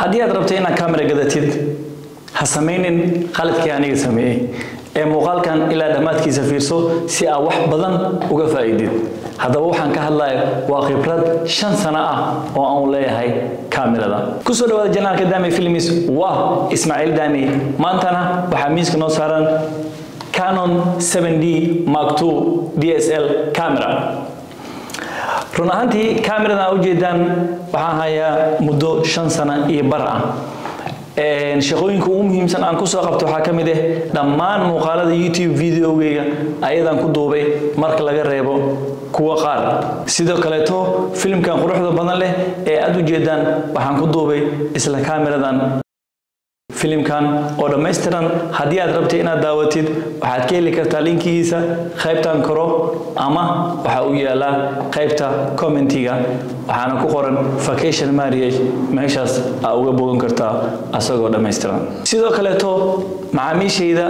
haddii aad rabto inaad camera gadatid ha samaynin qaladkii aniga sameeyay ee muuqaalkan ilaa dhamaadkiisa fiirso si aad wax badan uga faa'iidid haddaba waxaan ka hadlayo waa khibrad 5 sano ah oo aan leeyahay kamerada ku soo dhawaada janaalka Dami Films waa Ismaaciil Dami maantana waxa miiska noo saaran Canon 7D Mark II DSL camera run ahaantii kamerada u jeedaan waxaan hayaa muddo 5 sano iyo bar ah shaqooyinka ugu muhiimsan aan ku soo qabto waxa kamid ah dhammaan muuqaalada YouTube videogayga ayadan ku duubay marka laga reebo kuwa qaar sidoo kale to filmkan quruxda badan leh ee aad u jeedaan waxaan ku duubay isla kameradan filmkan oo dhameystiran haddii aad rabto inaad daawatid waxaad ka heli kartaa linkiisa qaybtan koro ama waxa uu yaalaa qaybta commentiga waxaana ku qoran vacation marriage meeshaas aad uga bogan kartaa asagoo dhameystiran sidoo kale to macaamiishayda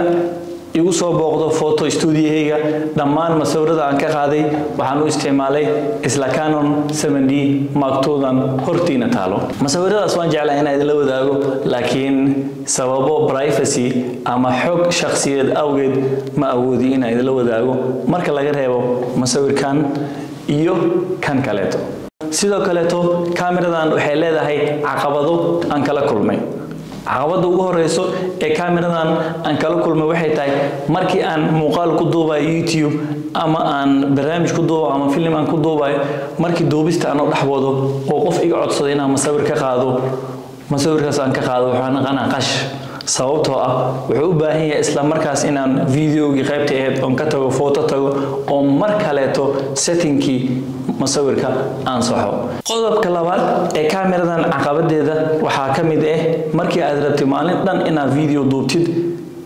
igu soo booqdo photo studio-hayga dhammaan masawirada aan ka qaaday waxaan u isticmaalay isla Canon 7D Mark II-dan hortiina taalo masawiradaas waan jeclahay inaan idin la wadaago laakiin sababo privacy ama xog shakhsiyeed awgeed ma awoodi inaan idin la wadaago marka laga reebo masawirkan iyo kan kaleeto sidoo kaleeto kameradan waxay leedahay caqabado aan kala kulmay caqabada ugu horeyso ee kameradan aan kala kulmay waxay tahay markii aan muuqaal ku duubayo YouTube ama aan barnaamij ku duubayo ama film aan ku duubayo markii duubista aan dhaxwado oo qof iga codsaday inaan masawir ka qaado masawirkaas aan ka qaado waxaan qana qash sababtoo ah wuxuu u baahan yahay isla markaas inaan videogi qaybta ahayd oo ka tago photo tago oo mar kaleeto settingkii masawirka aan saxo qodobka labaad ee kameradan caqabadeeda waxa kamid ah markii aad rabtid maalin dhan inaad video duubtid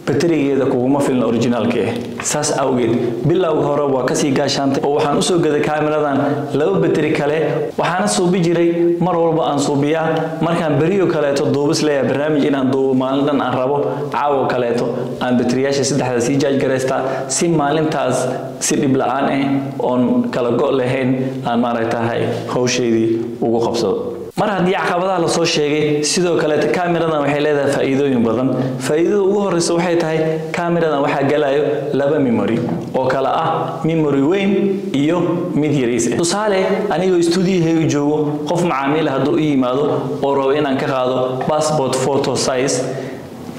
baterigeeda kuma filna originalka saas awgeed bilowga hore waa kasii gaashaantay oo waxaan u soo gaday kameradan laba bateri kale waxaana suubi jiray mar walba aan suubiyaa markaan bariyo kaleeto duubis leeyahay barnaamij inaan duubo maalin dhan aan rabo caawo kaleeto aan bateriyaasha saddexda sii jaaj gareystaa si maalintaas si dhib la'aan ah oon kala go' lahayn aan maaragtahay hawsheedii ugu qabsado mar haddii caqabadaha la soo sheegay sidoo kale kameradan waxay leedahay faa'iidooyin badan faa'iidada ugu horeysa waxay tahay kameradan waxa galayo laba memory oo kala ah memory weyn iyo mid yariis ah tusaale aniga studio-hayga joogo qof macaamiil hadduu u yimaado oo rabo inaan ka qaado passport photo size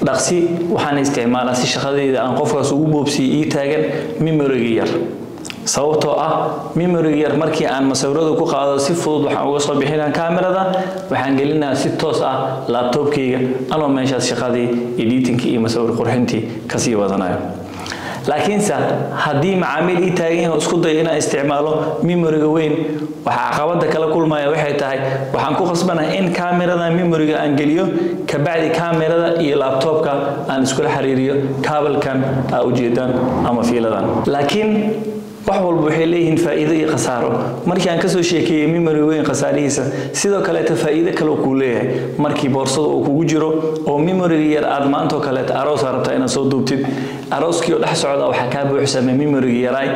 dhaqsi waxaan isticmaalaa si shaqadayda aan qofkaas ugu boobsiyo ii taagan memory yar sababtoo ah memory yar markii aan masawirada ku qaado si fudud waxaan uga soo bixinaa kamerada waxaan gelinaa si toos ah laptopkayga anoo meeshaas shaqadii editing iyo masawir qurxintii kasii wadanayo laakiin haddii macaamiil ii taagan yahay isku day inaan isticmaalo memoryga weyn waxa caqabada kala kulmaya waxay tahay waxaan ku qasbanahay in kamerada memoryga aan geliyo ka bacdi kamerada iyo laptopka aan isku xiriiriyo kaabalkan aa u jeedaan ama fiiladan laakiin wax walba waxay leeyihiin faa'iido iyo khasaaro markii aan ka soo sheekeeyay memory weyn khasaarihiisa sidoo kale faa'iido kale oo ku leeyahay markii boorsada uu kugu jiro oo memory yar aad maanta kale aroos rabta inaad soo duubtid arooskii oo dhex socda waxa ka buuxsamay memory yaray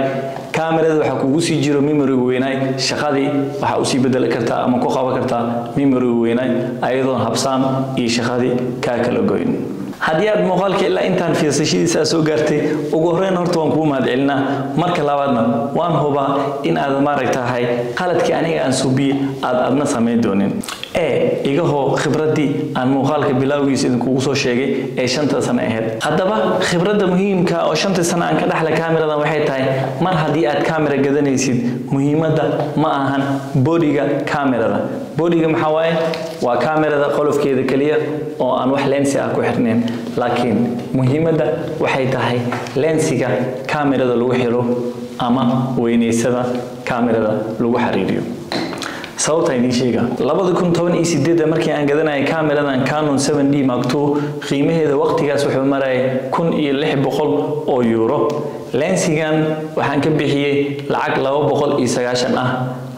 kamerada waxa kugu sii jiro memory weynay shaqadii waxa uu sii bedel kartaa ama ku qaban kartaa memory weynay ayadoo habsaan iyo shaqadii ka kala goyn haddii aad muuqaalka ilaa intaan fiirsashadiisa soo gaartay ugu horreyn horta waan kuu mahadcelinaa marka labaadna waan hubaa in aad maaragtahay qaladkii aniga aan suubiyay aadna samayn doonin iga hoo khibradii aan muuqaalka bilowgiisa idinkugu soo sheegay ee 5 sano ahayd haddaba khibradda muhiimka oo 5 sano aan ka dhaxlay kameradan waxay tahay mar haddii aad kamera gadanaysid muhiimadda ma ahan bodiga kamerada bodiga maxaa waaye waa kamerada qolofkeeda kaliya oo aan wax lens ah ku xirnayn laakiin muhiimadda waxay tahay lensiga kamerada lagu xiro ama weynaysada kamerada lagu xiriiriyo sababta idin sheega 2018 markii aan gadanayay kameradan Canon 7D Mark II qiimaheeda waqtigaas wuxuu maray 1600 oo euro lensigan waxaan ka bixiyay lacag 290 ah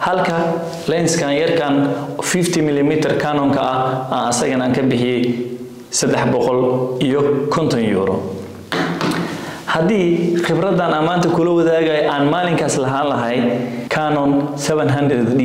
halka lenskan yarkan 50mm Canonka ah asagana aan ka bixiyay 350 euro haddii khibradan amaanta kula wadaagay aan maalinkaas lahaan lahay Canon 700D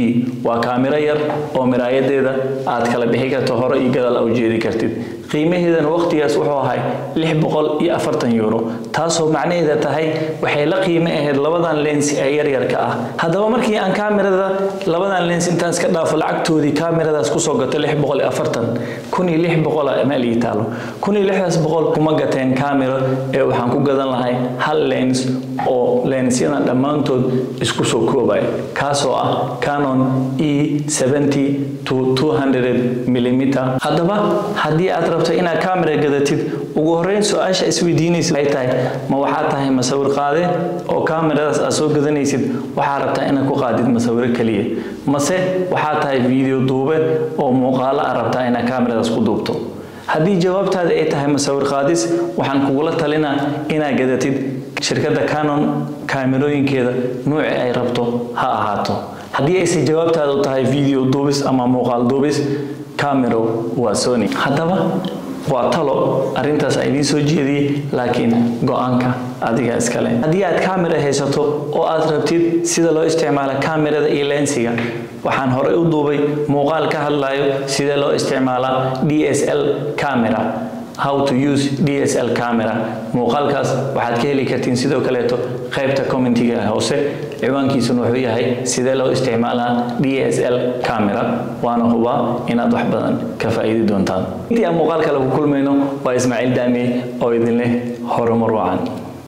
waa kaamiro yar oo miraayadeeda aad kala bixi karto hore iyo gadaal u jeedi kartid qiimaheedana waqtigaas wuxuu ahay €640 taasoo macnaheedu tahay waxay la qiime ahayd labadan lens ee yar-yarka ah haddaba markii aan kaamirada labadan lens intaan iska dhaafo lacagtoodii kaamiradaas ku soo gato $640 meel ii taalo $1600 kuma gateen kaamiro ee waxaan ku gadan lahay hal lens oo lensyadan dhammaantood isku soo koobay kaasoo ah Canon E70-200mm haddaba haddii aad rabto inaad kaamira gadatid ugu horeyn su'aasha isweydiinaysid ay tahay ma waxaa tahay masawir qaade oo kaamiradaas aad soo gadanaysid waxaa rabtaa inaad ku qaadid masawiro kaliya mase waxaa tahay video duube oo muuqaalo aad rabtaa inaad kaamiradaas ku duubto haddii jawaabtaada ay tahay masawir qaadis waxaan kugula talinaa inaad gadatid shirkadda Canon kaamirooyinkeeda nooca ay rabto ha ahaato haddii aysan jawaabtaadu tahay video duubis ama muuqaal duubis kaamiro waa Sony haddaba waa talo arintaas ay idin soo jeediyay laakiin go'aanka adiga iska leh haddii aad kaamira haysato oo aad rabtid sida loo isticmaalo kaamirada iyo lensiga waxaan hore u duubay muuqaal ka hadlayo sida loo isticmaalo DSL camera how to use DSL camera muuqaalkaas waxaad ka heli kartiin sidoo kale qaybta commentiga hoose ciwaankiisuna wuxuu yahay sida loo isticmaalaa DSL camera waana huba inaad wax badan ka faa'iidi doontaan intii aan muuqaalka lagu kulmayno waa Ismaaciil Daami oo idin leh horumar wacan